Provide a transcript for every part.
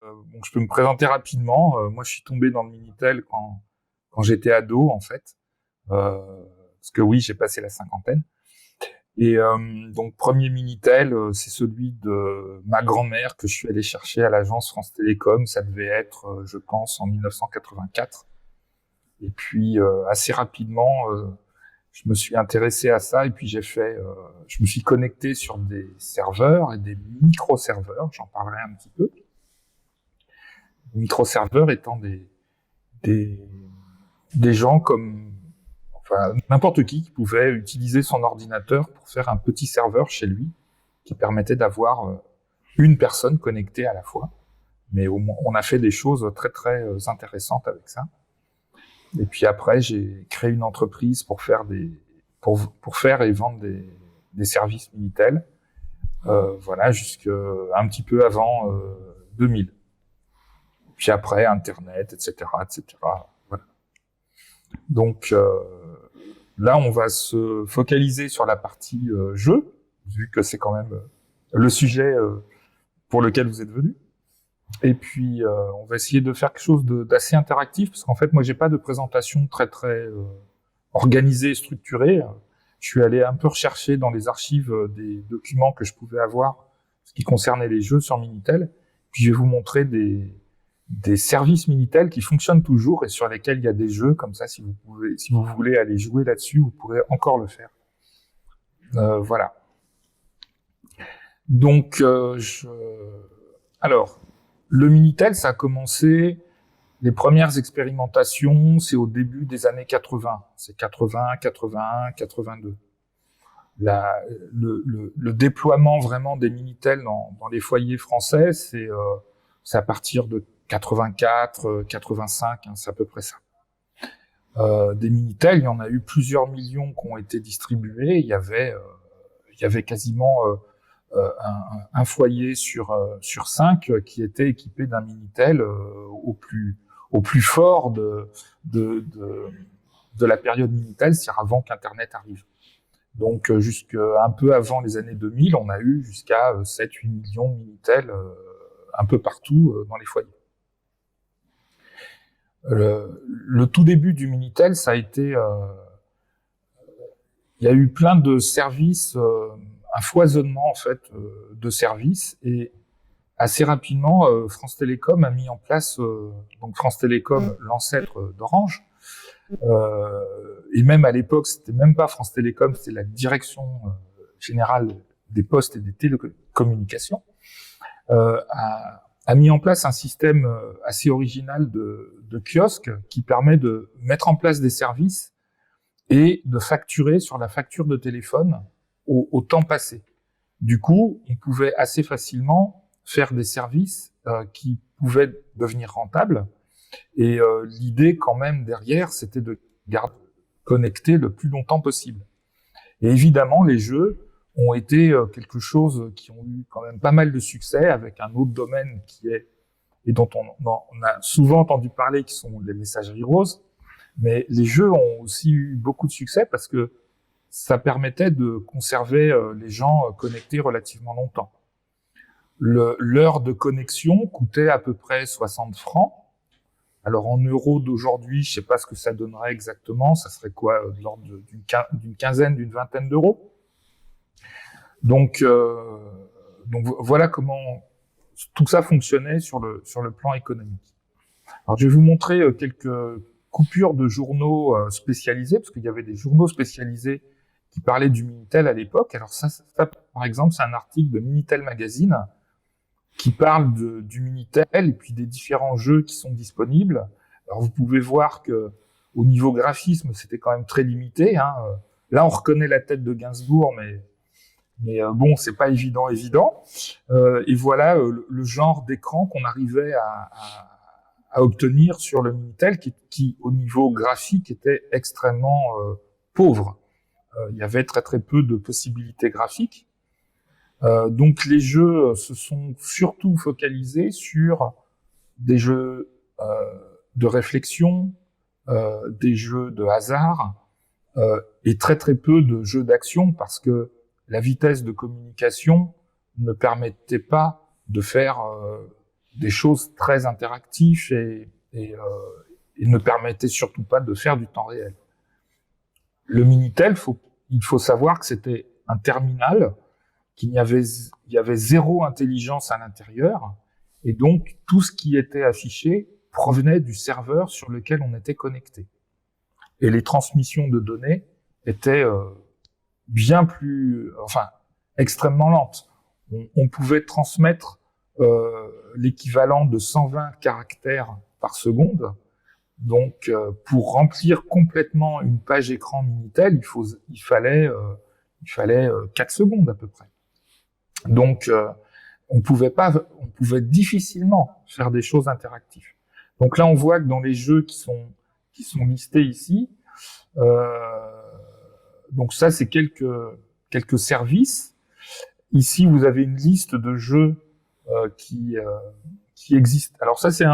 Bon, je peux me présenter rapidement. Moi, je suis tombé dans le Minitel quand j'étais ado, en fait. Parce que oui, j'ai passé la cinquantaine. Et donc, premier Minitel, c'est celui de ma grand-mère que je suis allé chercher à l'agence France Télécom. Ça devait être, je pense, en 1984. Et puis, assez rapidement, je me suis intéressé à ça et puis je me suis connecté sur des serveurs et des micro-serveurs. J'en parlerai un petit peu. Micro-serveurs étant des, des gens comme, enfin, n'importe qui pouvait utiliser son ordinateur pour faire un petit serveur chez lui qui permettait d'avoir une personne connectée à la fois. Mais au moins, on a fait des choses très très intéressantes avec ça. Et puis après, j'ai créé une entreprise pour faire et vendre des services Minitel. Voilà, jusqu'à un petit peu avant 2000. Puis après, Internet, etc., etc. Voilà. Donc là, on va se focaliser sur la partie jeu, vu que c'est quand même le sujet pour lequel vous êtes venu. Et puis, on va essayer de faire quelque chose d'assez interactif, parce qu'en fait, moi, j'ai pas de présentation très très organisée et structurée. Je suis allé un peu rechercher dans les archives des documents que je pouvais avoir, ce qui concernait les jeux sur Minitel. Puis, je vais vous montrer des services Minitel qui fonctionnent toujours et sur lesquels il y a des jeux comme ça. Si vous voulez aller jouer là-dessus, vous pourrez encore le faire. Voilà. Donc, alors, le Minitel, ça a commencé. Les premières expérimentations, c'est au début des années 80. C'est 80, 81, 82. Le déploiement vraiment des Minitel dans les foyers français, c'est à partir de 84, 85, hein, c'est à peu près ça. Des Minitel, il y en a eu plusieurs millions qui ont été distribués. Il y avait quasiment un foyer sur 5 qui était équipé d'un Minitel au plus fort de, de, de la période Minitel, c'est-à-dire avant qu'Internet arrive. Donc jusqu'à un peu avant les années 2000, on a eu jusqu'à 7-8 millions de Minitel un peu partout dans les foyers. Le tout début du Minitel, ça a été... il y a eu plein de services, un foisonnement en fait de services, et assez rapidement, France Télécom a mis en place, donc France Télécom, l'ancêtre d'Orange, et même à l'époque, c'était même pas France Télécom, c'était la direction générale des postes et des télécommunications, a mis en place un système assez original de kiosque qui permet de mettre en place des services et de facturer sur la facture de téléphone au temps passé. Du coup, on pouvait assez facilement faire des services qui pouvaient devenir rentables. Et l'idée quand même derrière, c'était de garder connecté le plus longtemps possible. Et évidemment, les jeux ont été quelque chose qui ont eu quand même pas mal de succès, avec un autre domaine qui est, et dont on a souvent entendu parler, qui sont les messageries roses. Mais les jeux ont aussi eu beaucoup de succès parce que ça permettait de conserver les gens connectés relativement longtemps. L'heure de connexion coûtait à peu près 60 francs. Alors en euros d'aujourd'hui, je sais pas ce que ça donnerait exactement. Ça serait quoi, de l'ordre d'une quinzaine, d'une vingtaine d'euros. Donc voilà comment tout ça fonctionnait sur le plan économique. Alors je vais vous montrer quelques coupures de journaux spécialisés, parce qu'il y avait des journaux spécialisés qui parlaient du Minitel à l'époque. Alors ça, par exemple, c'est un article de Minitel Magazine qui parle du Minitel et puis des différents jeux qui sont disponibles. Alors vous pouvez voir que au niveau graphisme, c'était quand même très limité, hein. Là, on reconnaît la tête de Gainsbourg, mais bon, c'est pas évident. Et voilà le genre d'écran qu'on arrivait à obtenir sur le Minitel, qui au niveau graphique était extrêmement pauvre. Il y avait très très peu de possibilités graphiques. Donc les jeux se sont surtout focalisés sur des jeux de réflexion, des jeux de hasard, et très très peu de jeux d'action, parce que la vitesse de communication ne permettait pas de faire des choses très interactives et ne permettaient surtout pas de faire du temps réel. Le Minitel, il faut savoir que c'était un terminal, il y avait zéro intelligence à l'intérieur, et donc tout ce qui était affiché provenait du serveur sur lequel on était connecté. Et les transmissions de données étaient bien plus, extrêmement lentes. On pouvait transmettre l'équivalent de 120 caractères par seconde. Donc, pour remplir complètement une page écran Minitel, il fallait 4 secondes à peu près. Donc, on pouvait difficilement faire des choses interactives. Donc là, on voit que dans les jeux qui sont listés ici, donc ça, c'est quelques services. Ici, vous avez une liste de jeux qui existent. Alors ça, c'est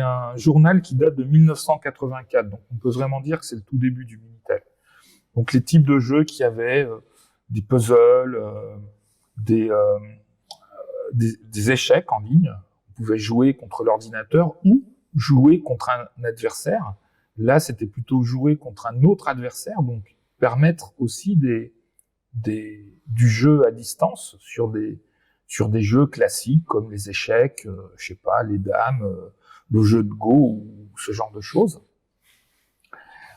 un journal qui date de 1984. Donc on peut vraiment dire que c'est le tout début du Minitel. Donc les types de jeux qui avaient des puzzles, des échecs en ligne. On pouvait jouer contre l'ordinateur ou jouer contre un adversaire. Là, c'était plutôt jouer contre un autre adversaire, donc permettre aussi du jeu à distance sur des jeux classiques comme les échecs, je sais pas, les dames, le jeu de Go ou ce genre de choses.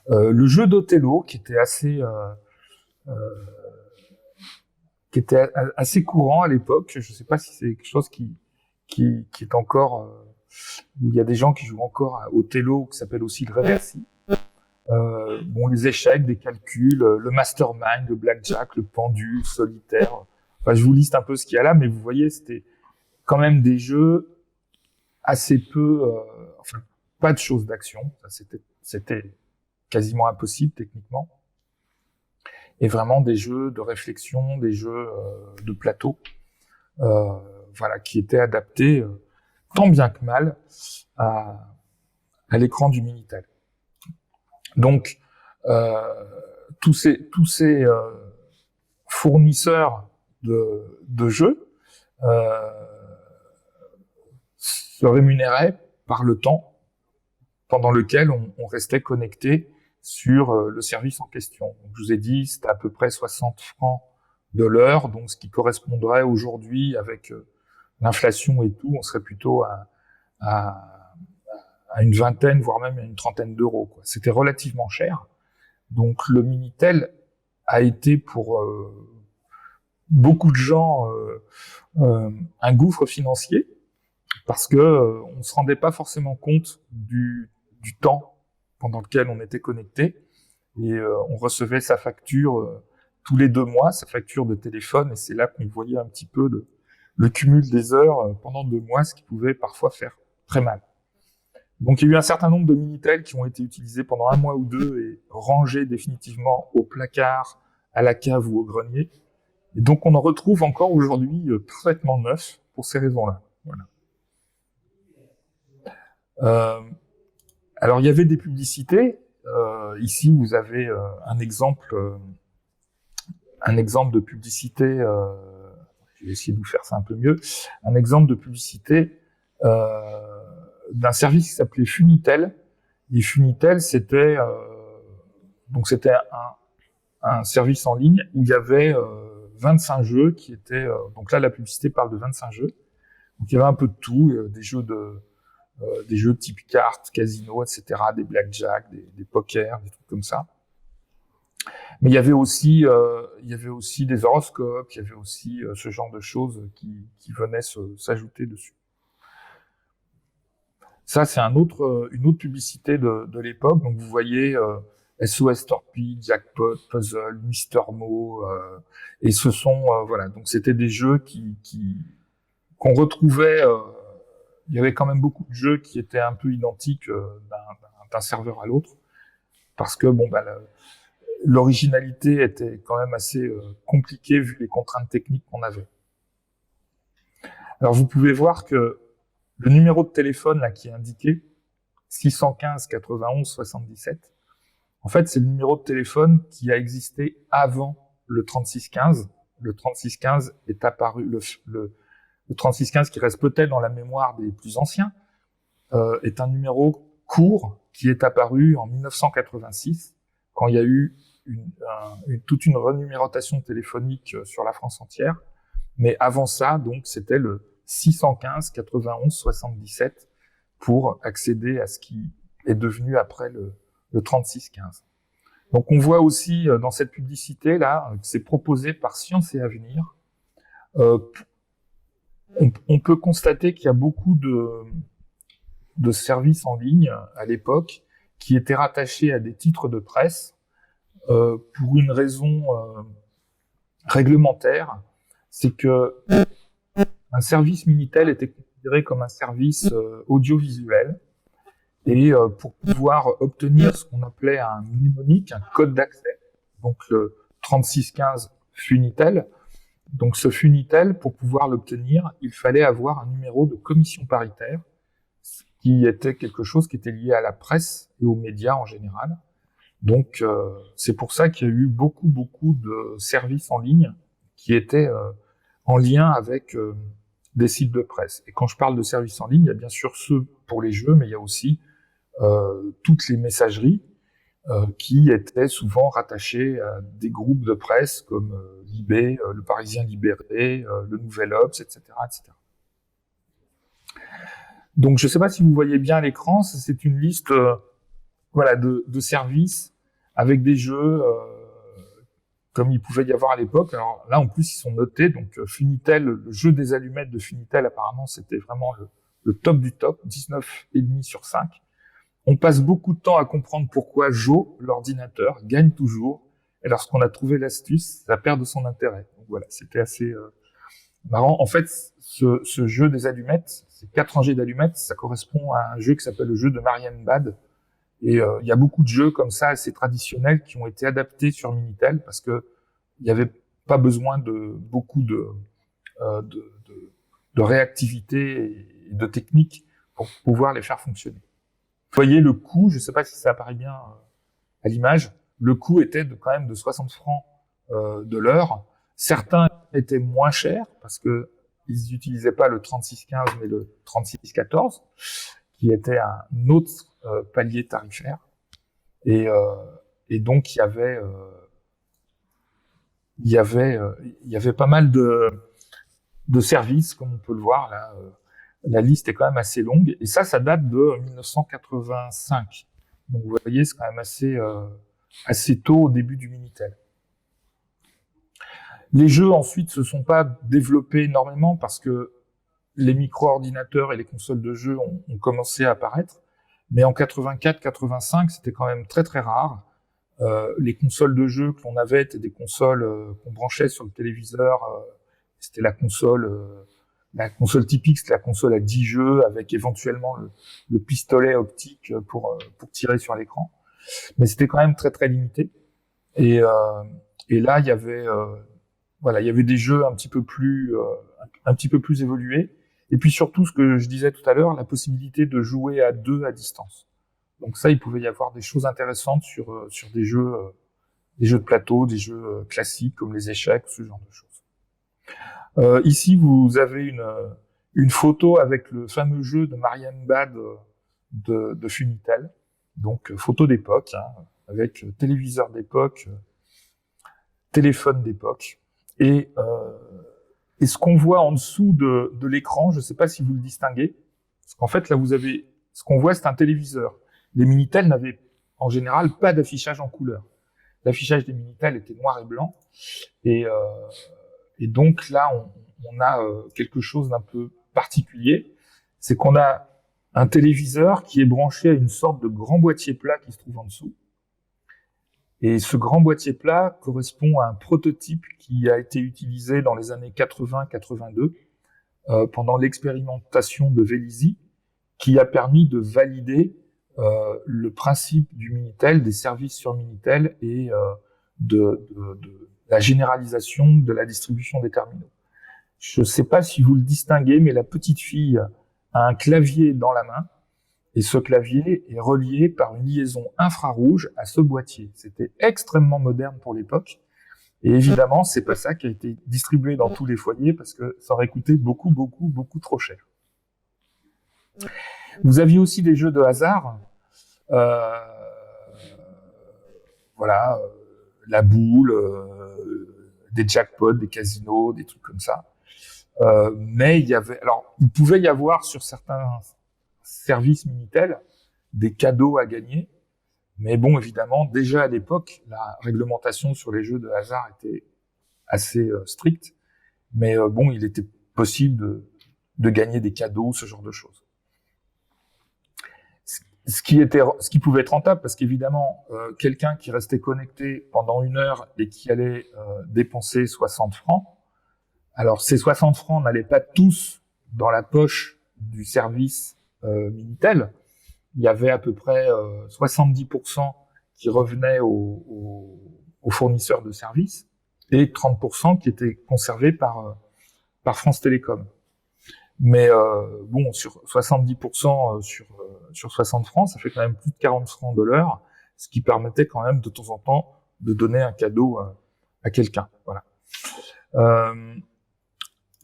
Le jeu d'Othello qui était assez courant à l'époque. Je sais pas si c'est quelque chose qui est encore où il y a des gens qui jouent encore à Othello, qui s'appelle aussi le Reversi. Les échecs, des calculs, le mastermind, le blackjack, le pendu, le solitaire. Enfin, je vous liste un peu ce qu'il y a là, mais vous voyez, c'était quand même des jeux assez peu, pas de choses d'action. C'était quasiment impossible techniquement. Et vraiment des jeux de réflexion, des jeux de plateau, qui étaient adaptés tant bien que mal à l'écran du Minitel. Donc, tous ces fournisseurs de jeux se rémunéraient par le temps pendant lequel on restait connecté sur le service en question. Donc, je vous ai dit, c'était à peu près 60 francs de l'heure, donc ce qui correspondrait aujourd'hui avec l'inflation et tout, on serait plutôt à une vingtaine, voire même à une trentaine d'euros, quoi. C'était relativement cher. Donc le Minitel a été pour beaucoup de gens un gouffre financier, parce que on se rendait pas forcément compte du temps pendant lequel on était connecté, et on recevait sa facture tous les 2 mois, sa facture de téléphone, et c'est là qu'on voyait un petit peu le cumul des heures pendant 2 mois, ce qui pouvait parfois faire très mal. Donc il y a eu un certain nombre de Minitel qui ont été utilisés pendant 1 mois ou 2 et rangés définitivement au placard, à la cave ou au grenier. Et donc on en retrouve encore aujourd'hui parfaitement neufs pour ces raisons-là. Voilà. Alors il y avait des publicités. Ici vous avez un exemple de publicité. Je vais essayer de vous faire ça un peu mieux. Un exemple de publicité d'un service qui s'appelait Funitel. Et Funitel, c'était un service en ligne où il y avait 25 jeux qui étaient... donc là, la publicité parle de 25 jeux. Donc il y avait un peu de tout, des jeux de type cartes, casino, etc., des blackjack, des poker, des trucs comme ça. Mais il y avait aussi des horoscopes, il y avait aussi ce genre de choses qui venaient s'ajouter dessus. Ça, c'est une autre publicité de l'époque. Donc, vous voyez SOS Torpille, Jackpot, Puzzle, Mister Mo, et ce sont donc c'était des jeux qu'on retrouvait. Il y avait quand même beaucoup de jeux qui étaient un peu identiques d'un serveur à l'autre, parce que l'originalité était quand même assez compliquée vu les contraintes techniques qu'on avait. Alors, vous pouvez voir que le numéro de téléphone là qui est indiqué, 615 91 77, en fait, c'est le numéro de téléphone qui a existé avant le 3615. Le 3615 est apparu, Le 3615, qui reste peut-être dans la mémoire des plus anciens, est un numéro court qui est apparu en 1986, quand il y a eu toute une renumérotation téléphonique sur la France entière. Mais avant ça, donc, c'était le 615 91 77 pour accéder à ce qui est devenu après le 3615. Donc, on voit aussi dans cette publicité là que c'est proposé par Science et Avenir. On peut constater qu'il y a beaucoup de services en ligne à l'époque qui étaient rattachés à des titres de presse pour une raison réglementaire, c'est que un service Minitel était considéré comme un service audiovisuel, et pour pouvoir obtenir ce qu'on appelait un mnémonique, un code d'accès, donc le 3615 Funitel. Donc ce Funitel, pour pouvoir l'obtenir, il fallait avoir un numéro de commission paritaire, qui était quelque chose qui était lié à la presse et aux médias en général. Donc c'est pour ça qu'il y a eu beaucoup de services en ligne qui étaient en lien avec des sites de presse. Et quand je parle de services en ligne, il y a bien sûr ceux pour les jeux, mais il y a aussi toutes les messageries qui étaient souvent rattachées à des groupes de presse comme Libé, le Parisien Libéré, le Nouvel Obs, etc., etc. Donc je ne sais pas si vous voyez bien à l'écran, c'est une liste voilà, de services avec des jeux comme il pouvait y avoir à l'époque. Alors là, en plus, ils sont notés. Donc Funitel, le jeu des allumettes de Funitel, apparemment, c'était vraiment le top du top, 19,5 sur 5. On passe beaucoup de temps à comprendre pourquoi Joe, l'ordinateur, gagne toujours. Et lorsqu'on a trouvé l'astuce, ça perd de son intérêt. Donc voilà, c'était assez marrant. En fait, ce jeu des allumettes, ces 4 rangées d'allumettes, ça correspond à un jeu qui s'appelle le jeu de Marienbad. Et il y a beaucoup de jeux comme ça, assez traditionnels, qui ont été adaptés sur Minitel parce que il n'y avait pas besoin de beaucoup de réactivité et de technique pour pouvoir les faire fonctionner. Vous voyez le coût, je ne sais pas si ça apparaît bien à l'image, le coût était quand même de 60 francs de l'heure. Certains étaient moins chers parce que ils n'utilisaient pas le 3615 mais le 3614, qui était un autre palier tarifaire. Et donc il y avait pas mal de services, comme on peut le voir là. La liste est quand même assez longue, et ça date de 1985. Donc vous voyez, c'est quand même assez tôt au début du Minitel. Les jeux ensuite se sont pas développés énormément parce que les micro-ordinateurs et les consoles de jeux ont commencé à apparaître, mais en 84-85, c'était quand même très très rare. Les consoles de jeux que l'on avait étaient des consoles qu'on branchait sur le téléviseur. C'était la console typique, c'était la console à 10 jeux avec éventuellement le pistolet optique pour tirer sur l'écran. Mais c'était quand même très très limité. Et là, il y avait des jeux un petit peu plus évolués. Et puis surtout, ce que je disais tout à l'heure, la possibilité de jouer à 2 à distance. Donc ça, il pouvait y avoir des choses intéressantes sur des jeux de plateau, des jeux classiques comme les échecs, ce genre de choses. Ici, vous avez une photo avec le fameux jeu de Marienbad de Funitel. Donc photo d'époque, avec téléviseur d'époque, téléphone d'époque. Et ce qu'on voit en dessous de l'écran, je ne sais pas si vous le distinguez, parce qu'en fait, là, vous avez ce qu'on voit, c'est un téléviseur. Les Minitel n'avaient en général pas d'affichage en couleur. L'affichage des Minitel était noir et blanc. Et donc là, on a quelque chose d'un peu particulier. C'est qu'on a un téléviseur qui est branché à une sorte de grand boîtier plat qui se trouve en dessous. Et ce grand boîtier plat correspond à un prototype qui a été utilisé dans les années 80-82 pendant l'expérimentation de Vélizy, qui a permis de valider le principe du Minitel, des services sur Minitel et de la généralisation de la distribution des terminaux. Je ne sais pas si vous le distinguez, mais la petite fille a un clavier dans la main. Et ce clavier est relié par une liaison infrarouge à ce boîtier. C'était extrêmement moderne pour l'époque. Et évidemment, c'est pas ça qui a été distribué dans tous les foyers parce que ça aurait coûté beaucoup trop cher. Vous aviez aussi des jeux de hasard, voilà, la boule, des jackpots, des casinos, des trucs comme ça. Mais il pouvait y avoir sur certains services Minitel des cadeaux à gagner. Mais bon, évidemment, déjà à l'époque, la réglementation sur les jeux de hasard était assez stricte. Mais bon, il était possible de gagner des cadeaux, ce genre de choses. Ce qui pouvait être rentable, parce qu'évidemment, quelqu'un qui restait connecté pendant 1 heure et qui allait dépenser 60 francs, alors ces 60 francs n'allaient pas tous dans la poche du service Minitel. Il y avait à peu près 70% qui revenaient aux fournisseurs de services et 30% qui étaient conservés par France Télécom. Mais bon, sur 70% sur 60 francs, ça fait quand même plus de 40 francs de l'heure, ce qui permettait quand même de temps en temps de donner un cadeau à quelqu'un. Voilà.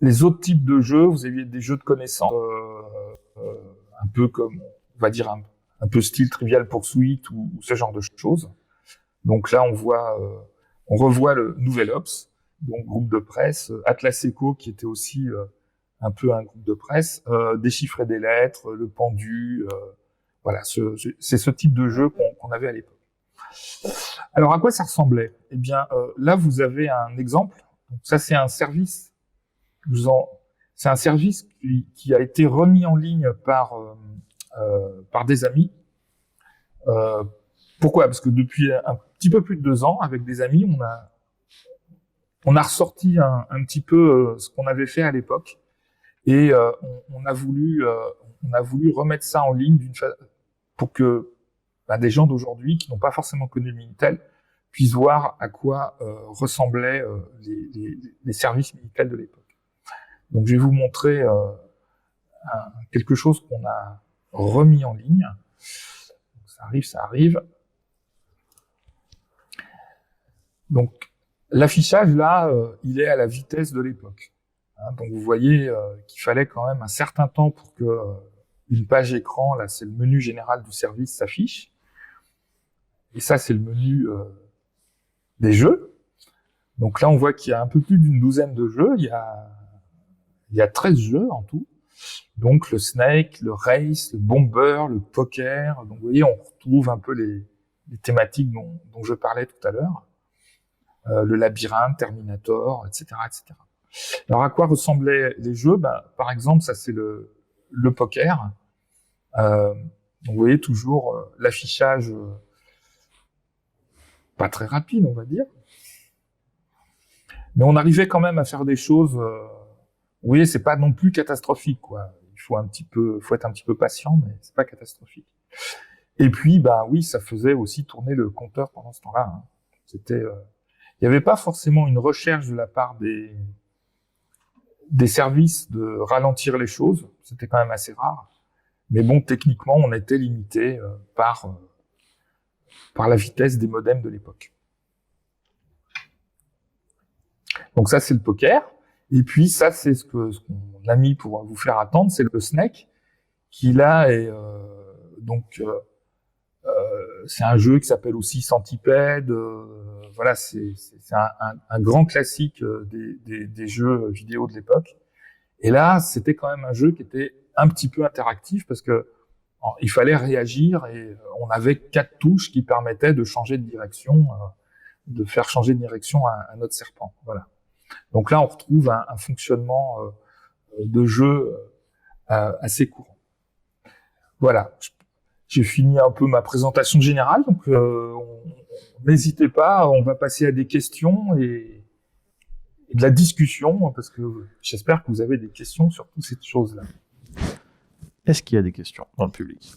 Les autres types de jeux, vous aviez des jeux de connaissances, un peu comme, on va dire, un peu style Trivial Pursuit ou ce genre de choses. Donc là, on revoit le Nouvel Ops, donc groupe de presse, Atlas Echo qui était aussi un peu un groupe de presse, déchiffrer des lettres, le pendu, voilà, c'est ce type de jeu qu'on avait à l'époque. Alors à quoi ça ressemblait? Eh bien, là vous avez un exemple. Donc, ça c'est un service. C'est un service qui a été remis en ligne par des amis. Pourquoi? Parce que depuis un petit peu plus de 2 ans, avec des amis, on a ressorti un petit peu ce qu'on avait fait à l'époque. Et on a voulu remettre ça en ligne pour que des gens d'aujourd'hui qui n'ont pas forcément connu le Minitel puissent voir à quoi ressemblaient les services Minitel de l'époque. Donc je vais vous montrer quelque chose qu'on a remis en ligne. Ça arrive. Donc l'affichage là, il est à la vitesse de l'époque. Donc vous voyez qu'il fallait quand même un certain temps pour que une page écran, là c'est le menu général du service, s'affiche. Et ça c'est le menu des jeux. Donc là on voit qu'il y a un peu plus d'une douzaine de jeux, il y a 13 jeux en tout. Donc le Snake, le Race, le Bomber, le Poker. Donc vous voyez, on retrouve un peu les thématiques dont je parlais tout à l'heure. Le Labyrinthe, Terminator, etc., etc. Alors à quoi ressemblaient les jeux? Par exemple, ça c'est le poker. Donc, vous voyez toujours l'affichage pas très rapide, on va dire. Mais on arrivait quand même à faire des choses. Vous voyez, c'est pas non plus catastrophique, quoi. Faut être un petit peu patient, mais c'est pas catastrophique. Et puis, oui, ça faisait aussi tourner le compteur pendant ce temps-là. Hein. Il n'y avait pas forcément une recherche de la part des services de ralentir les choses. C'était quand même assez rare. Mais bon, techniquement, on était limité par la vitesse des modems de l'époque. Donc ça, c'est le poker. Et puis ça, c'est ce qu'on a mis pour vous faire attendre, c'est le Snake, qui là est c'est un jeu qui s'appelle aussi Centipede. Voilà, c'est un grand classique des jeux vidéo de l'époque. Et là, c'était quand même un jeu qui était un petit peu interactif parce que il fallait réagir et on avait 4 touches qui permettaient de changer de direction, de faire changer de direction à notre serpent. Voilà. Donc là, on retrouve un fonctionnement de jeu assez courant. Voilà. J'ai fini un peu ma présentation générale, donc n'hésitez pas, on va passer à des questions et de la discussion, parce que j'espère que vous avez des questions sur toutes ces choses-là. Est-ce qu'il y a des questions dans le public?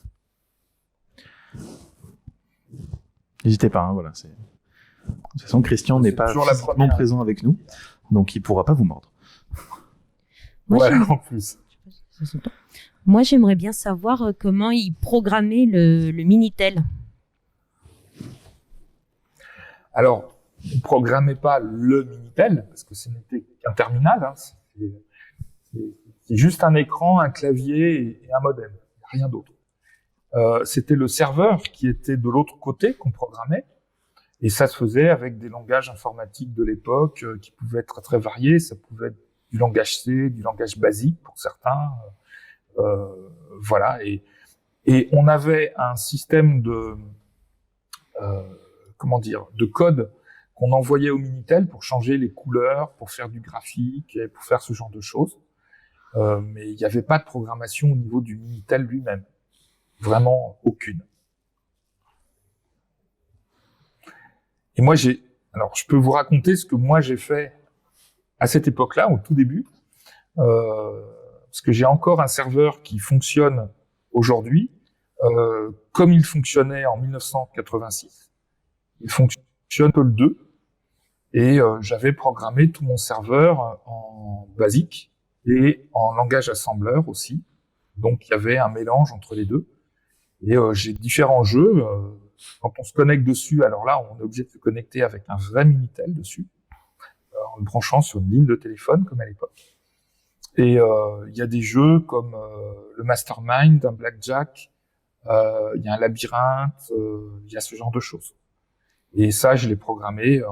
N'hésitez pas, hein, voilà. De toute façon, Christian n'est pas physiquement présent avec nous, donc il ne pourra pas vous mordre. Voilà, en plus. Moi, j'aimerais bien savoir comment ils programmaient le Minitel. Alors, ne programmait pas le Minitel, parce que ce n'était qu'un terminal, hein, c'est juste un écran, un clavier et un modem, rien d'autre. C'était le serveur qui était de l'autre côté qu'on programmait, et ça se faisait avec des langages informatiques de l'époque qui pouvaient être très variés. Ça pouvait être du langage C, du langage basique pour certains, voilà. Et on avait un système de de code qu'on envoyait au Minitel pour changer les couleurs, pour faire du graphique, et pour faire ce genre de choses. Mais il n'y avait pas de programmation au niveau du Minitel lui-même. Vraiment aucune. Et moi, alors, je peux vous raconter ce que moi j'ai fait à cette époque-là, au tout début, parce que j'ai encore un serveur qui fonctionne aujourd'hui, comme il fonctionnait en 1986. Il fonctionne le 2, et j'avais programmé tout mon serveur en basique et en langage assembleur aussi. Donc, il y avait un mélange entre les deux. Et j'ai différents jeux. Quand on se connecte dessus, alors là, on est obligé de se connecter avec un vrai Minitel dessus, en le branchant sur une ligne de téléphone, comme à l'époque. Et il y a des jeux comme le Mastermind, un Blackjack, il y a un labyrinthe, il y a ce genre de choses. Et ça, je l'ai programmé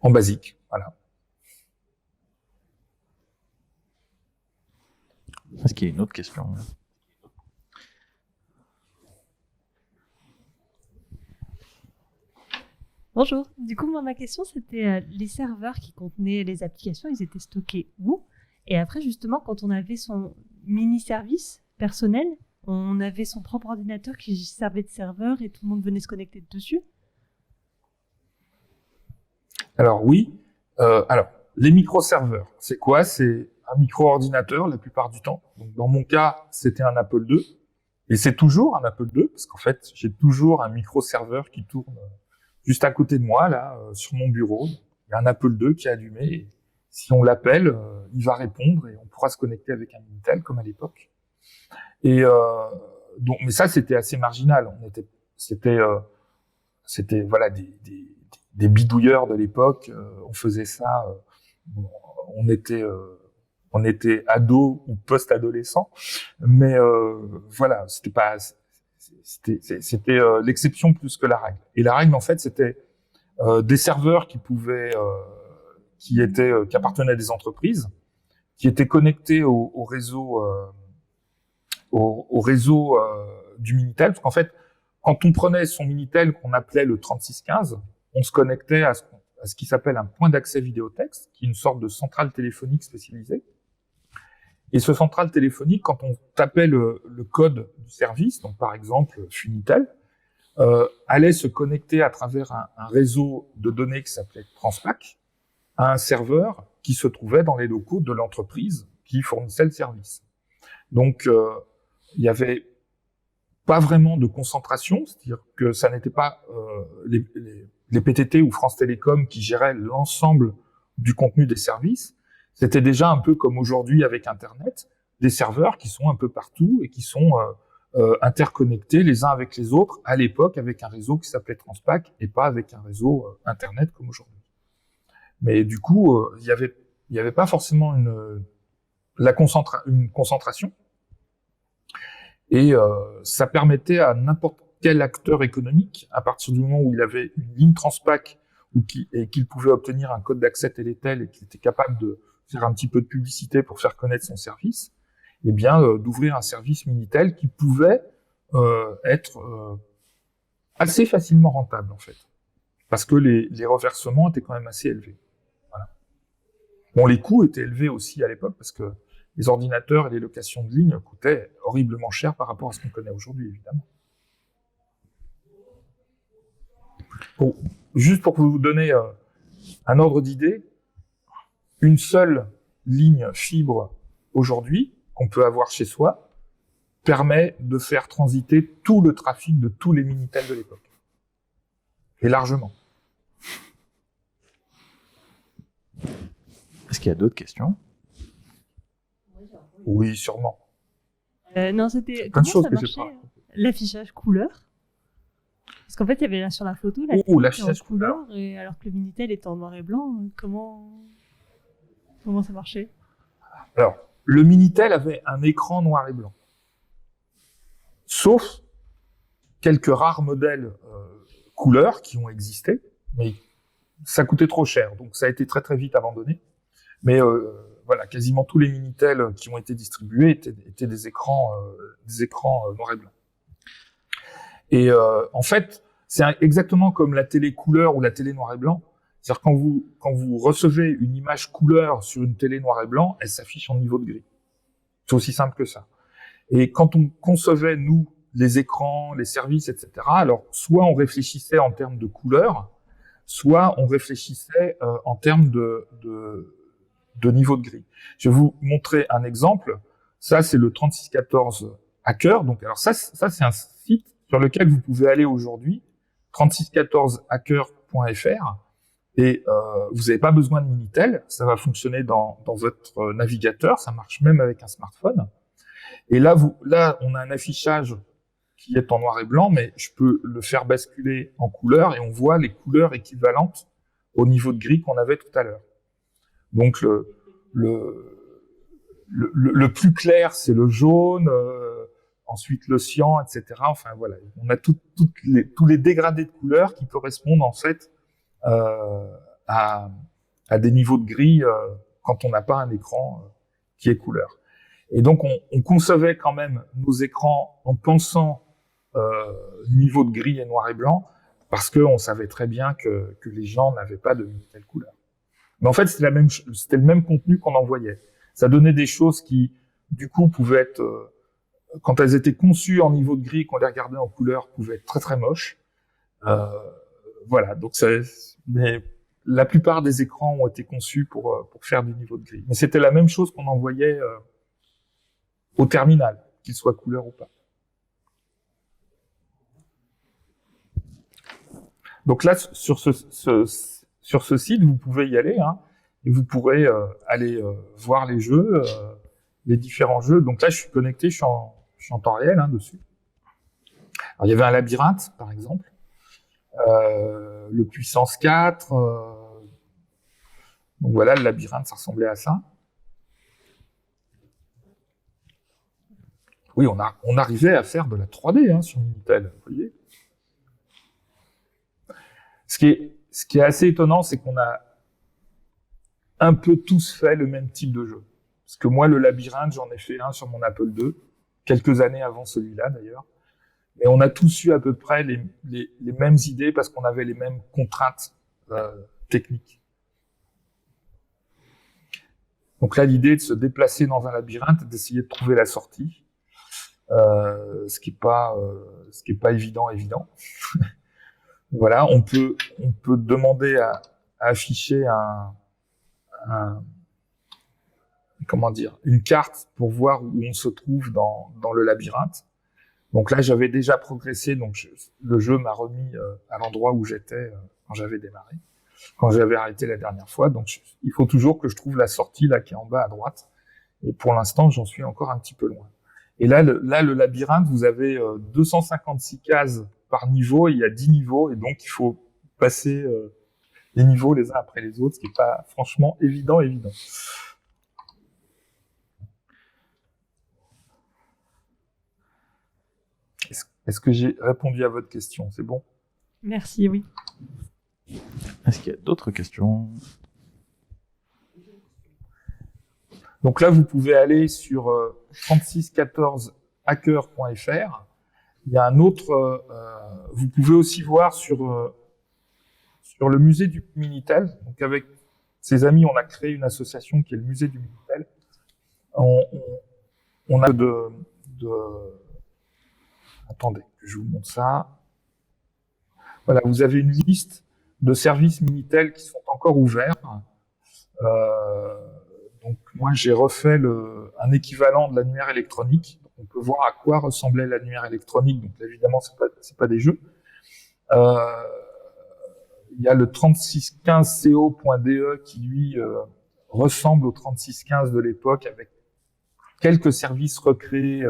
en basique, voilà. Est-ce qu'il y a une autre question ? Bonjour. Du coup, moi, ma question, c'était les serveurs qui contenaient les applications, ils étaient stockés où? Et après, justement, quand on avait son mini-service personnel, on avait son propre ordinateur qui servait de serveur et tout le monde venait se connecter dessus? Alors oui. Alors, les micro-serveurs, c'est quoi? C'est un micro-ordinateur la plupart du temps. Donc, dans mon cas, c'était un Apple II. Et c'est toujours un Apple II, parce qu'en fait, j'ai toujours un micro-serveur qui tourne juste à côté de moi, là, sur mon bureau. Il y a un Apple II qui est allumé. Et si on l'appelle, il va répondre et on pourra se connecter avec un Minitel, comme à l'époque. Et donc, mais ça, c'était assez marginal. C'était voilà des bidouilleurs de l'époque. On faisait ça. On était ado ou post-adolescent, mais voilà, c'était l'exception plus que la règle. Et la règle, en fait, c'était des serveurs qui appartenaient à des entreprises, qui étaient connectés au réseau du Minitel, parce qu'en fait, quand on prenait son Minitel qu'on appelait le 3615, on se connectait à ce qui s'appelle un point d'accès vidéotexte, qui est une sorte de centrale téléphonique spécialisée. Et ce centrale téléphonique, quand on tapait le code du service, donc par exemple Funitel, allait se connecter à travers un réseau de données qui s'appelait Transpac à un serveur qui se trouvait dans les locaux de l'entreprise qui fournissait le service. Donc, il y avait pas vraiment de concentration, c'est-à-dire que ça n'était pas les PTT ou France Télécom qui géraient l'ensemble du contenu des services. C'était déjà un peu comme aujourd'hui avec Internet, des serveurs qui sont un peu partout et qui sont interconnectés les uns avec les autres, à l'époque avec un réseau qui s'appelait Transpac et pas avec un réseau Internet comme aujourd'hui. Mais du coup, il y avait pas forcément une concentration. Et ça permettait à n'importe quel acteur économique, à partir du moment où il avait une ligne Transpac et qu'il pouvait obtenir un code d'accès tel et tel et qu'il était capable de faire un petit peu de publicité pour faire connaître son service, eh bien d'ouvrir un service Minitel qui pouvait être assez facilement rentable en fait, parce que les reversements étaient quand même assez élevés. Voilà. Bon, les coûts étaient élevés aussi à l'époque parce que les ordinateurs et les locations de ligne coûtaient horriblement cher par rapport à ce qu'on connaît aujourd'hui, évidemment. Bon, juste pour vous donner un ordre d'idée, une seule ligne fibre aujourd'hui, qu'on peut avoir chez soi, permet de faire transiter tout le trafic de tous les Minitel de l'époque. Et largement. Est-ce qu'il y a d'autres questions ? Oui, sûrement. Non, c'était Plein de comment choses ça que j'ai marchait, pas. l'affichage couleur? Parce qu'en fait, il y avait là sur la photo, la Oh, télé l'affichage en couleur, et alors que le Minitel était en noir et blanc, comment ça marchait? Alors, le Minitel avait un écran noir et blanc. Sauf quelques rares modèles couleurs qui ont existé, mais ça coûtait trop cher, donc ça a été très très vite abandonné. Mais voilà, quasiment tous les Minitel qui ont été distribués étaient des écrans noir et blanc. Et en fait, c'est exactement comme la télé couleur ou la télé noir et blanc. C'est-à-dire quand vous recevez une image couleur sur une télé noir et blanc, elle s'affiche en niveau de gris. C'est aussi simple que ça. Et quand on concevait, nous, les écrans, les services, etc., alors soit on réfléchissait en termes de couleur, soit on réfléchissait en termes de niveau de gris. Je vais vous montrer un exemple. Ça, c'est le 3614 Hacker. Donc, alors ça c'est un site sur lequel vous pouvez aller aujourd'hui, 3614hacker.fr, et vous n'avez pas besoin de Minitel. Ça va fonctionner dans votre navigateur. Ça marche même avec un smartphone. Et là, on a un affichage qui est en noir et blanc, mais je peux le faire basculer en couleur et on voit les couleurs équivalentes au niveau de gris qu'on avait tout à l'heure. Donc le plus clair, c'est le jaune, ensuite le cyan, etc. Enfin voilà, on a tous les dégradés de couleurs qui correspondent en fait à des niveaux de gris quand on n'a pas un écran qui est couleur. Et donc on concevait quand même nos écrans en pensant niveau de gris et noir et blanc, parce qu'on savait très bien que les gens n'avaient pas de telle couleur. Mais en fait, c'était le même contenu qu'on envoyait. Ça donnait des choses qui, du coup, pouvaient être, quand elles étaient conçues en niveau de gris, qu'on les regardait en couleur, pouvaient être très très moches. Voilà. Donc, mais la plupart des écrans ont été conçus pour faire du niveau de gris. Mais c'était la même chose qu'on envoyait au terminal, qu'il soit couleur ou pas. Donc là, sur ce site, vous pouvez y aller, hein, et vous pourrez aller voir les jeux, les différents jeux. Donc là, je suis connecté, je suis en temps réel dessus. Alors, il y avait un labyrinthe, par exemple, le puissance 4. Donc voilà, le labyrinthe, ça ressemblait à ça. Oui, on arrivait à faire de la 3D sur Minitel, vous voyez. Ce qui est assez étonnant, c'est qu'on a un peu tous fait le même type de jeu. Parce que moi, le labyrinthe, j'en ai fait un sur mon Apple II, quelques années avant celui-là d'ailleurs. Mais on a tous eu à peu près les mêmes idées parce qu'on avait les mêmes contraintes techniques. Donc là, l'idée de se déplacer dans un labyrinthe, d'essayer de trouver la sortie, ce qui est pas évident. Voilà, on peut demander à afficher une carte pour voir où on se trouve dans le labyrinthe. Donc là, j'avais déjà progressé, donc le jeu m'a remis à l'endroit où j'étais quand j'avais démarré, quand j'avais arrêté la dernière fois. Donc il faut toujours que je trouve la sortie là qui est en bas à droite. Et pour l'instant, j'en suis encore un petit peu loin. Et là, le labyrinthe, vous avez 256 cases par niveau, il y a 10 niveaux, et donc il faut passer les niveaux les uns après les autres, ce qui n'est pas franchement évident. Est-ce que j'ai répondu à votre question? C'est bon? Merci, oui. Est-ce qu'il y a d'autres questions? Donc là, vous pouvez aller sur 3614hacker.fr. Il y a un autre, vous pouvez aussi voir sur le musée du Minitel. Donc avec ses amis, on a créé une association qui est le musée du Minitel. On a attendez, que je vous montre ça. Voilà, vous avez une liste de services Minitel qui sont encore ouverts. Donc moi, j'ai refait un équivalent de l'annuaire électronique. Donc, on peut voir à quoi ressemblait l'annuaire électronique. Donc évidemment, c'est pas des jeux. Il y a le 3615co.de qui lui ressemble au 3615 de l'époque avec quelques services recréés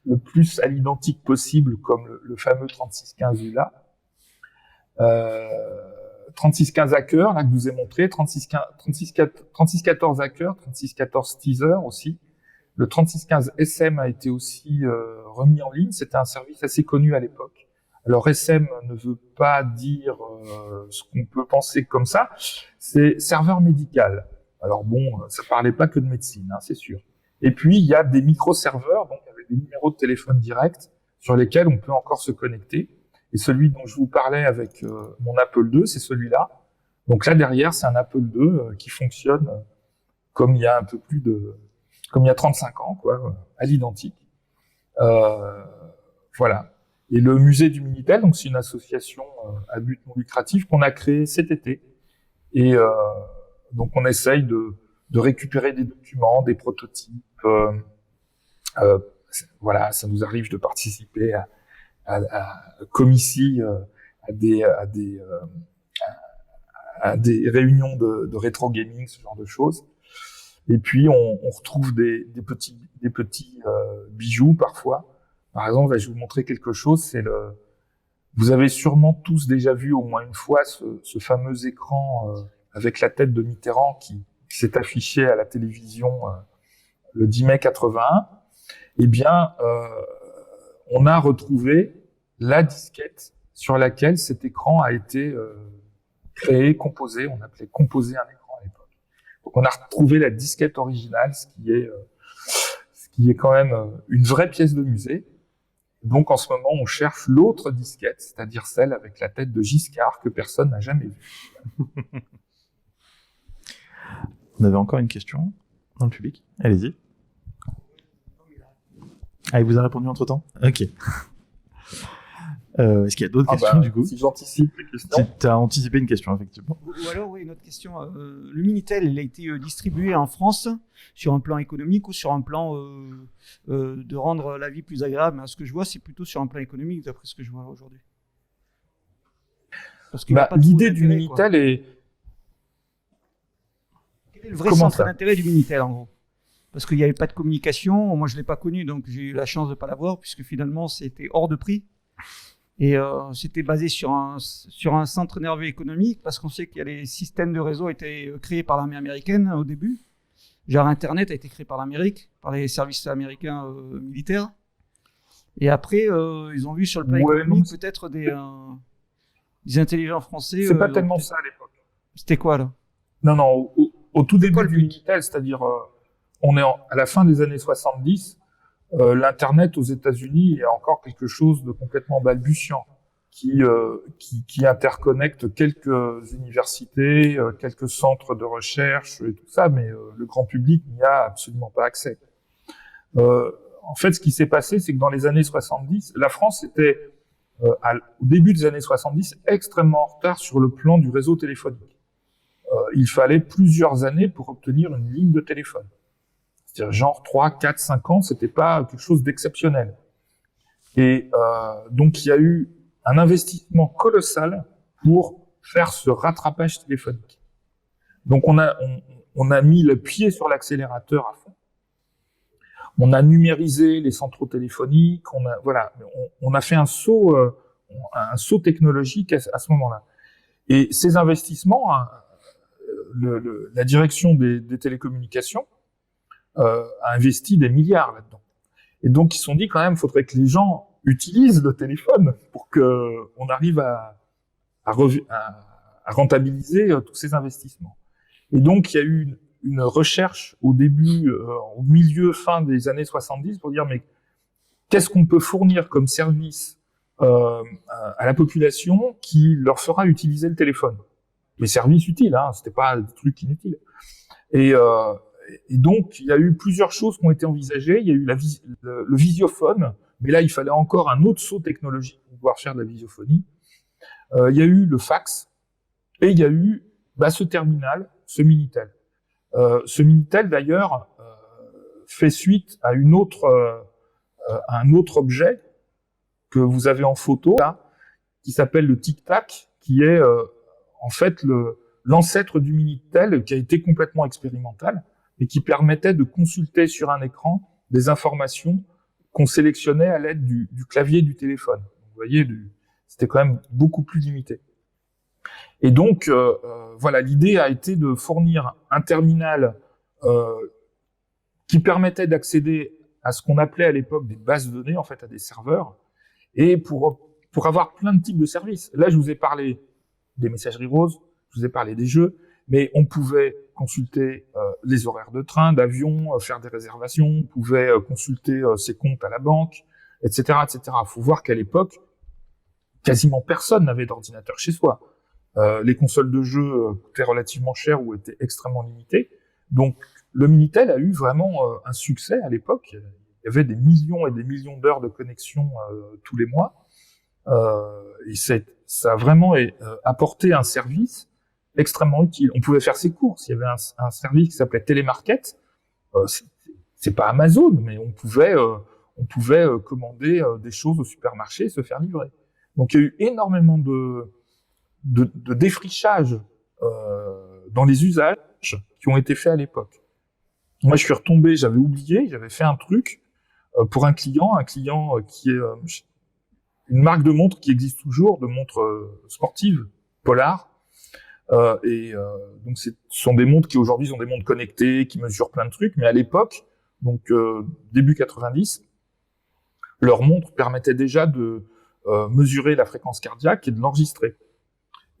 le plus à l'identique possible, comme le fameux 3615 ULA. 3615 Hacker, là que je vous ai montré, 3614 Hacker, 3614 Teaser aussi. Le 3615 SM a été aussi remis en ligne. C'était un service assez connu à l'époque. Alors SM ne veut pas dire ce qu'on peut penser comme ça. C'est serveur médical. Alors bon, ça parlait pas que de médecine, hein, c'est sûr. Et puis il y a des micro-serveurs, donc avec des numéros de téléphone direct sur lesquels on peut encore se connecter. Et celui dont je vous parlais avec mon Apple II, c'est celui-là. Donc là derrière, c'est un Apple II qui fonctionne comme il y a un peu plus de, comme il y a 35 ans, quoi, à l'identique. Voilà. Et le musée du Minitel, donc c'est une association à but non lucratif qu'on a créée cet été. Et donc on essaye de récupérer des documents, des prototypes. Voilà, ça nous arrive de participer comme ici, à des réunions de rétro gaming, ce genre de choses. Et puis on retrouve des petits bijoux parfois. Par exemple, là, je vais vous montrer quelque chose. Vous avez sûrement tous déjà vu au moins une fois ce fameux écran avec la tête de Mitterrand qui s'est affiché à la télévision le 10 mai 81. Eh bien, on a retrouvé la disquette sur laquelle cet écran a été créé, composé. On appelait composer un écran à l'époque. Donc, on a retrouvé la disquette originale, ce qui est quand même une vraie pièce de musée. Donc, en ce moment, on cherche l'autre disquette, c'est-à-dire celle avec la tête de Giscard que personne n'a jamais vue. On avait encore une question dans le public. Allez-y. Ah, il vous a répondu entre-temps ? Ok. Est-ce qu'il y a d'autres questions, du coup ? Si j'anticipe les questions. Tu as anticipé une question, effectivement. Ou alors, oui, une autre question. Le Minitel, il a été distribué en France sur un plan économique ou sur un plan de rendre la vie plus agréable ? Mais ce que je vois, c'est plutôt sur un plan économique, d'après ce que je vois aujourd'hui. Parce qu'il n'y a pas l'idée du Minitel est... Quel est le vrai centre d'intérêt du Minitel, en gros ? Parce qu'il n'y avait pas de communication. Moi, je ne l'ai pas connu, donc j'ai eu la chance de ne pas l'avoir, puisque finalement, c'était hors de prix. Et c'était basé sur un centre nerveux économique, parce qu'on sait qu'il y a les systèmes de réseau été créés par l'armée américaine au début. Genre Internet a été créé par l'Amérique, par les services américains militaires. Et après, ils ont vu sur le plan économique peut-être des intelligents français. C'est pas tellement ça à l'époque. C'était quoi, là ? Non, au tout début du Minitel, c'est-à-dire on est à la fin des années 70, l'Internet aux États-Unis est encore quelque chose de complètement balbutiant, qui interconnecte quelques universités, quelques centres de recherche et tout ça, mais le grand public n'y a absolument pas accès. En fait, ce qui s'est passé, c'est que dans les années 70, la France était, au début des années 70, extrêmement en retard sur le plan du réseau téléphonique. Il fallait plusieurs années pour obtenir une ligne de téléphone. C'est-à-dire genre 3, 4, 5 ans, c'était pas quelque chose d'exceptionnel. Et donc il y a eu un investissement colossal pour faire ce rattrapage téléphonique. Donc on a mis le pied sur l'accélérateur à fond. On a numérisé les centraux téléphoniques, on a fait un saut technologique à ce moment-là. Et ces investissements, la direction des télécommunications a investi des milliards là-dedans. Et donc, ils se sont dit quand même, il faudrait que les gens utilisent le téléphone pour qu'on arrive à rentabiliser tous ces investissements. Et donc, il y a eu une recherche au début, au milieu, fin des années 70 pour dire, mais qu'est-ce qu'on peut fournir comme service à la population qui leur fera utiliser le téléphone ? Les services utiles, hein, c'était pas des trucs inutiles. Et donc, il y a eu plusieurs choses qui ont été envisagées. Il y a eu le visiophone, mais là, il fallait encore un autre saut technologique pour pouvoir faire de la visiophonie. Il y a eu le fax, et il y a eu ce terminal, ce Minitel. Ce Minitel, d'ailleurs, fait suite à un autre objet que vous avez en photo, là, qui s'appelle le Tic Tac, qui est en fait l'ancêtre du Minitel, qui a été complètement expérimental, et qui permettait de consulter sur un écran des informations qu'on sélectionnait à l'aide du clavier du téléphone. Vous voyez, c'était quand même beaucoup plus limité. Et donc, voilà, l'idée a été de fournir un terminal qui permettait d'accéder à ce qu'on appelait à l'époque des bases de données, en fait, à des serveurs, et pour avoir plein de types de services. Là, je vous ai parlé des messageries roses, je vous ai parlé des jeux, mais on pouvait consulter les horaires de train, d'avion, faire des réservations, on pouvait consulter ses comptes à la banque, etc., etc. Il faut voir qu'à l'époque, quasiment personne n'avait d'ordinateur chez soi. Les consoles de jeux coûtaient relativement cher ou étaient extrêmement limitées. Donc, le Minitel a eu vraiment un succès à l'époque. Il y avait des millions et des millions d'heures de connexion tous les mois. Et ça a vraiment apporté un service extrêmement utile. On pouvait faire ses courses. Il y avait un service qui s'appelait Télémarket. C'est pas Amazon, mais on pouvait commander des choses au supermarché et se faire livrer. Donc, il y a eu énormément de défrichage dans les usages qui ont été faits à l'époque. Moi, je suis retombé, j'avais oublié, j'avais fait un truc pour un client qui est une marque de montre qui existe toujours, de montres sportives, Polar. Donc, ce sont des montres qui aujourd'hui sont des montres connectées, qui mesurent plein de trucs, mais à l'époque, donc début 90, leurs montres permettaient déjà de mesurer la fréquence cardiaque et de l'enregistrer.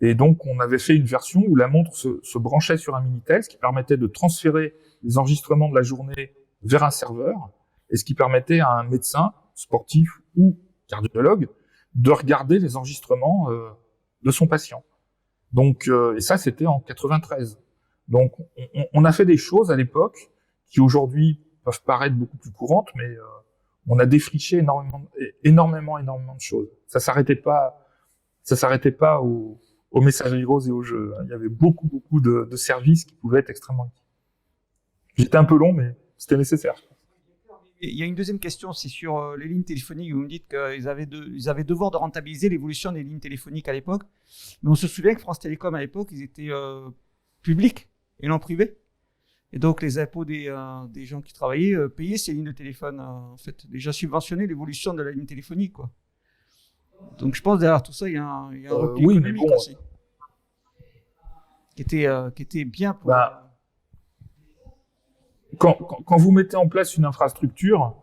Et donc, on avait fait une version où la montre se branchait sur un Minitel, ce qui permettait de transférer les enregistrements de la journée vers un serveur, et ce qui permettait à un médecin, sportif ou cardiologue, de regarder les enregistrements de son patient. Donc, et ça, c'était en 93. Donc, on a fait des choses à l'époque qui aujourd'hui peuvent paraître beaucoup plus courantes, mais on a défriché énormément de choses. Ça s'arrêtait pas aux messageries roses et aux jeux. Il y avait beaucoup de services qui pouvaient être extrêmement utiles. J'étais un peu long, mais c'était nécessaire. Il y a une deuxième question, c'est sur les lignes téléphoniques. Vous me dites qu'ils avaient devoir de rentabiliser l'évolution des lignes téléphoniques à l'époque. Mais on se souvient que France Télécom, à l'époque, ils étaient publics et non privés. Et donc, les impôts des gens qui travaillaient payaient ces lignes de téléphone, en fait. Déjà subventionner l'évolution de la ligne téléphonique, quoi. Donc, je pense derrière tout ça, il y a un repli économique aussi. Qui était bien pour... Quand vous mettez en place une infrastructure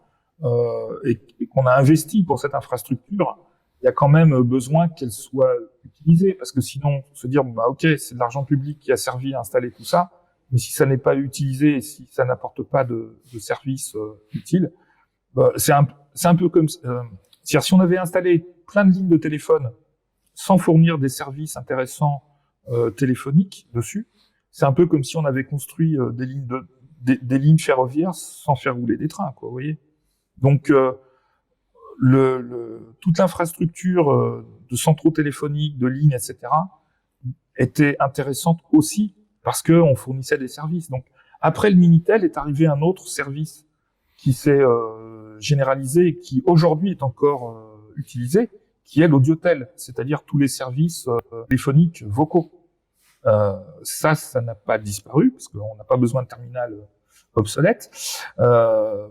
et qu'on a investi pour cette infrastructure, il y a quand même besoin qu'elle soit utilisée, parce que sinon, se dire ok, c'est de l'argent public qui a servi à installer tout ça, mais si ça n'est pas utilisé et si ça n'apporte pas de service utile, c'est un peu comme c'est-à-dire si on avait installé plein de lignes de téléphone sans fournir des services intéressants téléphoniques dessus, c'est un peu comme si on avait construit des lignes ferroviaires sans faire rouler des trains, quoi, vous voyez. Donc, toute l'infrastructure de centraux téléphoniques, de lignes, etc., était intéressante aussi parce qu'on fournissait des services. Donc, après le Minitel est arrivé un autre service qui s'est généralisé et qui aujourd'hui est encore utilisé, qui est l'audiotel, c'est-à-dire tous les services téléphoniques vocaux. Ça n'a pas disparu parce qu'on n'a pas besoin de terminal obsolète,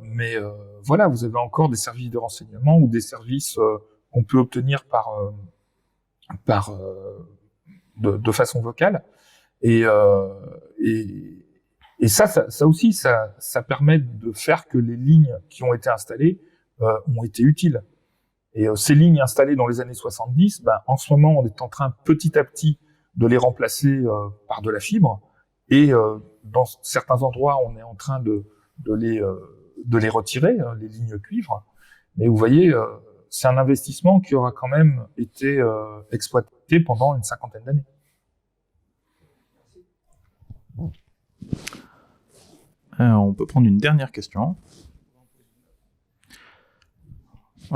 mais voilà, vous avez encore des services de renseignement ou des services qu'on peut obtenir de façon vocale, et ça aussi, ça permet de faire que les lignes qui ont été installées ont été utiles. Et ces lignes installées dans les années 70, en ce moment, on est en train petit à petit de les remplacer par de la fibre, et dans certains endroits, on est en train de les retirer, les lignes cuivre. Mais vous voyez, c'est un investissement qui aura quand même été exploité pendant une 50aine d'années. On peut prendre une dernière question.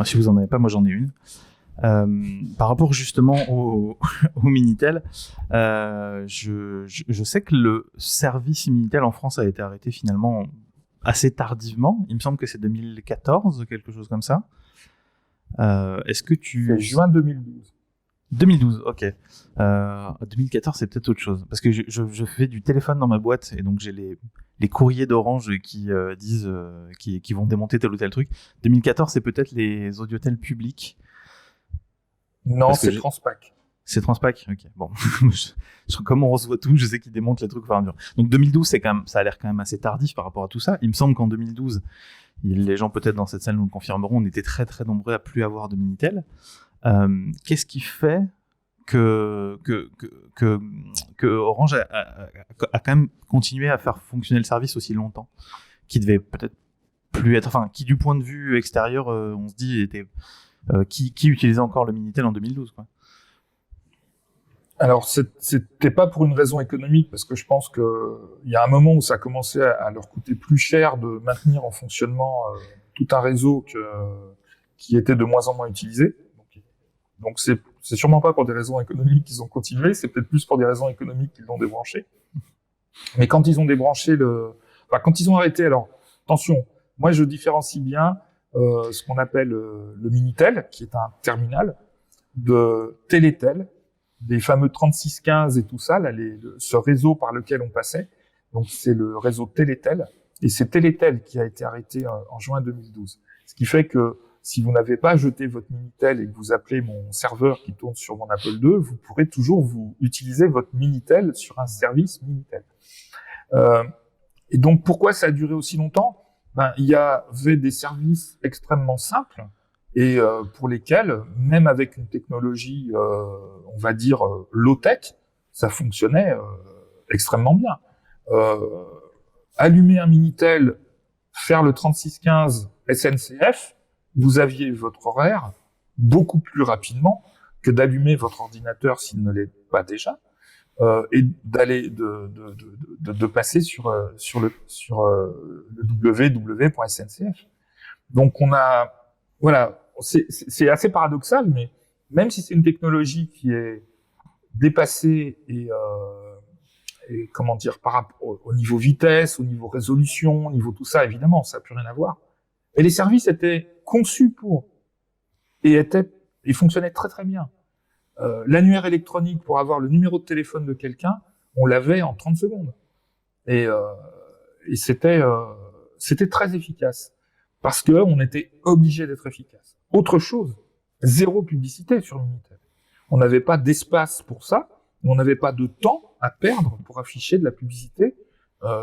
Si vous en avez pas, moi j'en ai une. Par rapport justement au Minitel, je sais que le service Minitel en France a été arrêté finalement assez tardivement. Il me semble que c'est 2014, quelque chose comme ça. Est-ce que c'est juin 2012. 2012, ok. 2014, c'est peut-être autre chose. Parce que je fais du téléphone dans ma boîte, et donc j'ai les courriers d'Orange qui disent qui vont démonter tel ou tel truc. 2014, c'est peut-être les audiotels publics. Non, c'est Transpac. C'est Transpac, ok. Bon, comme on reçoit tout, je sais qu'ils démontent les trucs au fur et à mesure. Donc 2012, c'est quand même, ça a l'air quand même assez tardif par rapport à tout ça. Il me semble qu'en 2012, les gens peut-être dans cette salle nous le confirmeront, on était très très nombreux à plus avoir de Minitel. Qu'est-ce qui fait que Orange a quand même continué à faire fonctionner le service aussi longtemps, qui devait peut-être plus être, enfin, qui du point de vue extérieur, on se dit, était qui utilisait encore le Minitel en 2012, quoi. Alors, c'était pas pour une raison économique, parce que je pense que il y a un moment où ça a commencé à leur coûter plus cher de maintenir en fonctionnement tout un réseau qui était de moins en moins utilisé. Donc c'est sûrement pas pour des raisons économiques qu'ils ont continué, c'est peut-être plus pour des raisons économiques qu'ils l'ont débranché. Mais quand ils ont débranché quand ils ont arrêté, alors attention, moi je différencie bien ce qu'on appelle le Minitel, qui est un terminal, de Télétel, des fameux 3615 et tout ça, là, ce réseau par lequel on passait. Donc c'est le réseau Télétel, et c'est Télétel qui a été arrêté en juin 2012. Ce qui fait que si vous n'avez pas jeté votre Minitel et que vous appelez mon serveur qui tourne sur mon Apple II, vous pourrez toujours vous utiliser votre Minitel sur un service Minitel. Et donc pourquoi ça a duré aussi longtemps ? Il y avait des services extrêmement simples et pour lesquels, même avec une technologie, on va dire low-tech, ça fonctionnait extrêmement bien. Allumer un Minitel, faire le 3615 SNCF, vous aviez votre horaire beaucoup plus rapidement que d'allumer votre ordinateur s'il ne l'est pas déjà, et d'aller de passer sur le www.sncf. Donc on a, voilà, c'est assez paradoxal, mais même si c'est une technologie qui est dépassée et comment dire, par rapport au niveau vitesse, au niveau résolution, au niveau tout ça, évidemment, ça n'a plus rien à voir. Et les services étaient conçus pour et fonctionnaient très très bien. L'annuaire électronique pour avoir le numéro de téléphone de quelqu'un, on l'avait en 30 secondes. Et c'était très efficace parce que on était obligé d'être efficace. Autre chose, zéro publicité sur Minitel. On n'avait pas d'espace pour ça, on n'avait pas de temps à perdre pour afficher de la publicité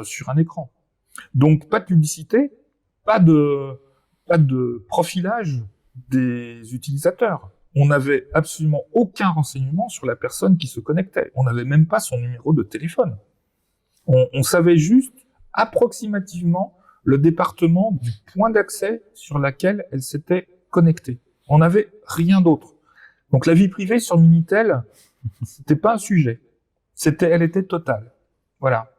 sur un écran. Donc pas de publicité, pas de profilage des utilisateurs. On n'avait absolument aucun renseignement sur la personne qui se connectait. On n'avait même pas son numéro de téléphone. On savait juste approximativement le département du point d'accès sur lequel elle s'était connectée. On n'avait rien d'autre. Donc la vie privée sur Minitel, c'était pas un sujet. Elle était totale. Voilà.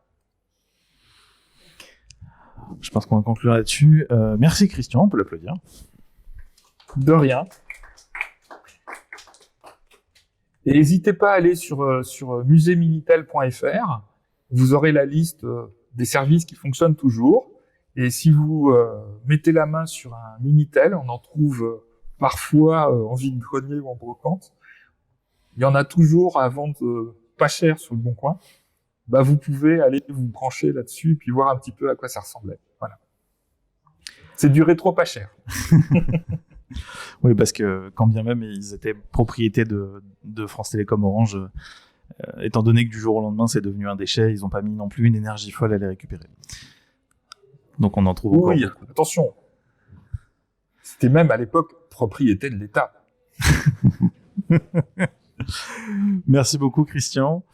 Je pense qu'on va conclure là-dessus. Merci Christian, on peut l'applaudir. De rien. Et n'hésitez pas à aller sur muséminitel.fr. Vous aurez la liste des services qui fonctionnent toujours. Et si vous mettez la main sur un Minitel, on en trouve parfois en vide-grenier ou en brocante. Il y en a toujours à vendre pas cher sur le Bon Coin. Vous pouvez aller vous brancher là-dessus et puis voir un petit peu à quoi ça ressemblait. Voilà. C'est du rétro pas cher. Oui, parce que quand bien même ils étaient propriété de France Télécom Orange, étant donné que du jour au lendemain c'est devenu un déchet, ils n'ont pas mis non plus une énergie folle à les récupérer. Donc on en trouve encore. Oui, attention. C'était même à l'époque propriété de l'État. Merci beaucoup Christian.